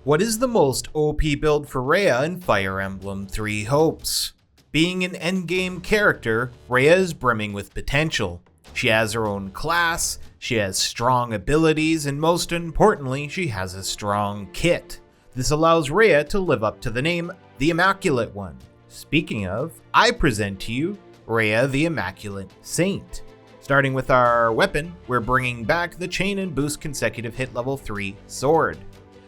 What is the most OP build for Rhea in Fire Emblem Three Hopes? Being an endgame character, Rhea is brimming with potential. She has her own class, she has strong abilities, and most importantly, she has a strong kit. This allows Rhea to live up to the name, the Immaculate One. Speaking of, I present to you Rhea the Immaculate Saint. Starting with our weapon, we're bringing back the Chain and Boost Consecutive Hit Level 3 sword.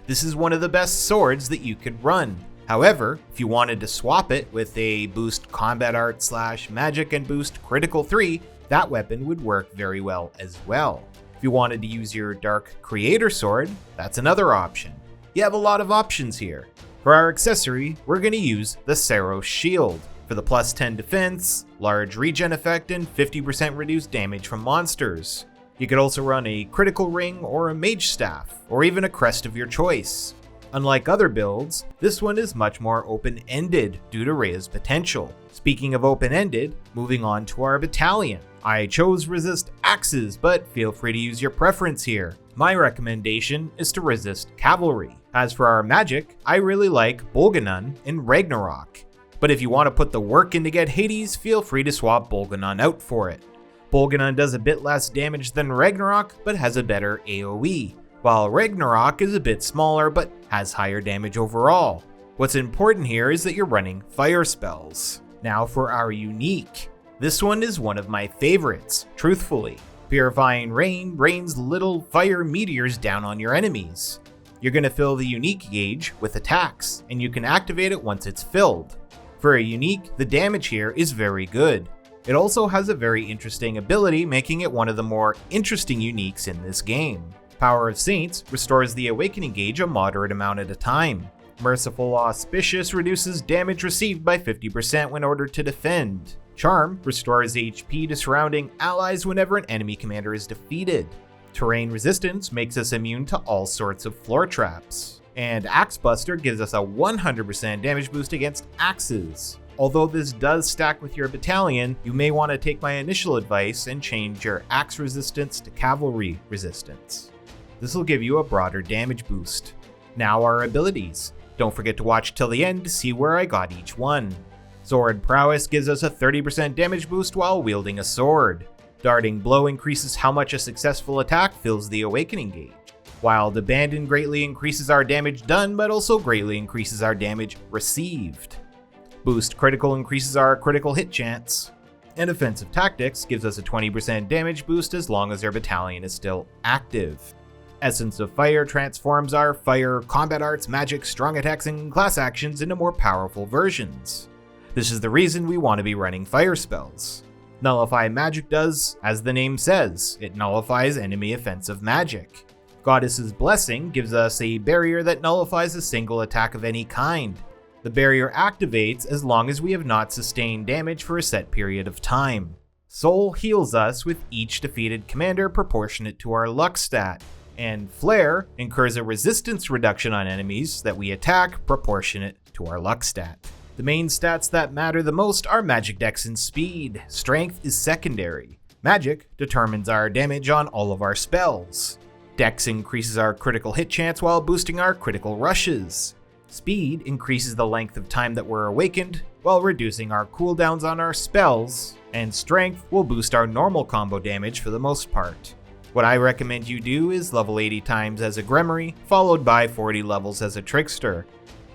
This is one of the best swords that you could run. However, if you wanted to swap it with a Boost Combat Art / Magic and Boost Critical 3, that weapon would work very well as well. If you wanted to use your Dark Creator sword, that's another option. You have a lot of options here. For our accessory, we're going to use the Saros Shield for the plus 10 defense, large regen effect, and 50% reduced damage from monsters. You could also run a critical ring or a mage staff, or even a crest of your choice. Unlike other builds, this one is much more open-ended due to Rhea's potential. Speaking of open-ended, moving on to our battalion. I chose resist axes, but feel free to use your preference here. My recommendation is to resist cavalry. As for our magic, I really like Bolganun and Ragnarok. But if you want to put the work in to get Hades, feel free to swap Bolganun out for it. Bolganun does a bit less damage than Ragnarok, but has a better AoE, while Ragnarok is a bit smaller but has higher damage overall. What's important here is that you're running fire spells. Now for our unique. This one is one of my favorites, truthfully. Purifying Rain rains little fire meteors down on your enemies. You're going to fill the unique gauge with attacks, and you can activate it once it's filled. For a unique, the damage here is very good. It also has a very interesting ability, making it one of the more interesting uniques in this game. Power of Saints restores the awakening gauge a moderate amount at a time. Merciful Auspicious reduces damage received by 50% when ordered to defend. Charm restores HP to surrounding allies whenever an enemy commander is defeated. Terrain Resistance makes us immune to all sorts of floor traps. And Axe Buster gives us a 100% damage boost against axes. Although this does stack with your battalion, you may want to take my initial advice and change your axe resistance to cavalry resistance. This will give you a broader damage boost. Now our abilities. Don't forget to watch till the end to see where I got each one. Sword Prowess gives us a 30% damage boost while wielding a sword. Darting Blow increases how much a successful attack fills the awakening gauge. Wild Abandon greatly increases our damage done, but also greatly increases our damage received. Boost Critical increases our critical hit chance. And Offensive Tactics gives us a 20% damage boost as long as our battalion is still active. Essence of Fire transforms our fire, combat arts, magic, strong attacks, and class actions into more powerful versions. This is the reason we want to be running fire spells. Nullify Magic does, as the name says, it nullifies enemy offensive magic. Goddess's Blessing gives us a barrier that nullifies a single attack of any kind. The barrier activates as long as we have not sustained damage for a set period of time. Soul heals us with each defeated commander proportionate to our luck stat. And Flare incurs a resistance reduction on enemies that we attack proportionate to our luck stat. The main stats that matter the most are Magic Dex and Speed. Strength is secondary. Magic determines our damage on all of our spells. Dex increases our critical hit chance while boosting our critical rushes. Speed increases the length of time that we're awakened while reducing our cooldowns on our spells. And Strength will boost our normal combo damage for the most part. What I recommend you do is level 80 times as a Grimoire, followed by 40 levels as a Trickster.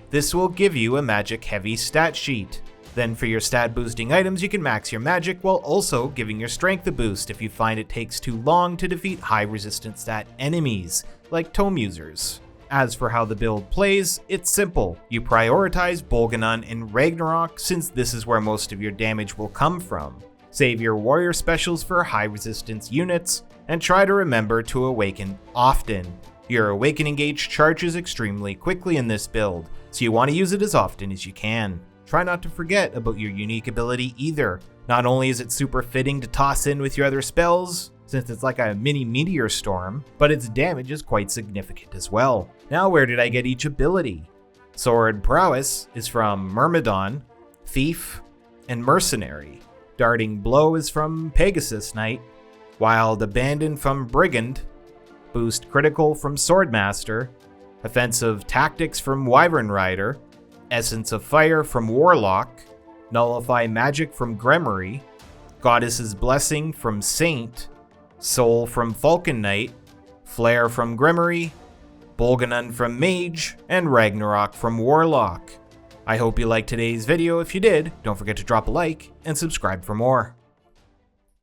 This will give you a magic heavy stat sheet. Then for your stat boosting items, you can max your magic while also giving your strength a boost if you find it takes too long to defeat high resistance stat enemies, like tome users. As for how the build plays, it's simple. You prioritize Bolganun and Ragnarok since this is where most of your damage will come from. Save your warrior specials for high resistance units, and try to remember to awaken often. Your awakening gauge charges extremely quickly in this build, so you want to use it as often as you can. Try not to forget about your unique ability either. Not only is it super fitting to toss in with your other spells, since it's like a mini meteor storm, but its damage is quite significant as well. Now where did I get each ability? Sword Prowess is from Myrmidon, Thief, and Mercenary. Darting Blow is from Pegasus Knight, Wild Abandon from Brigand, Boost Critical from Swordmaster, Offensive Tactics from Wyvern Rider, Essence of Fire from Warlock, Nullify Magic from Gremory, Goddess's Blessing from Saint, Soul from Falcon Knight, Flare from Gremory, Bolganun from Mage, and Ragnarok from Warlock. I hope you liked today's video. If you did, don't forget to drop a like and subscribe for more.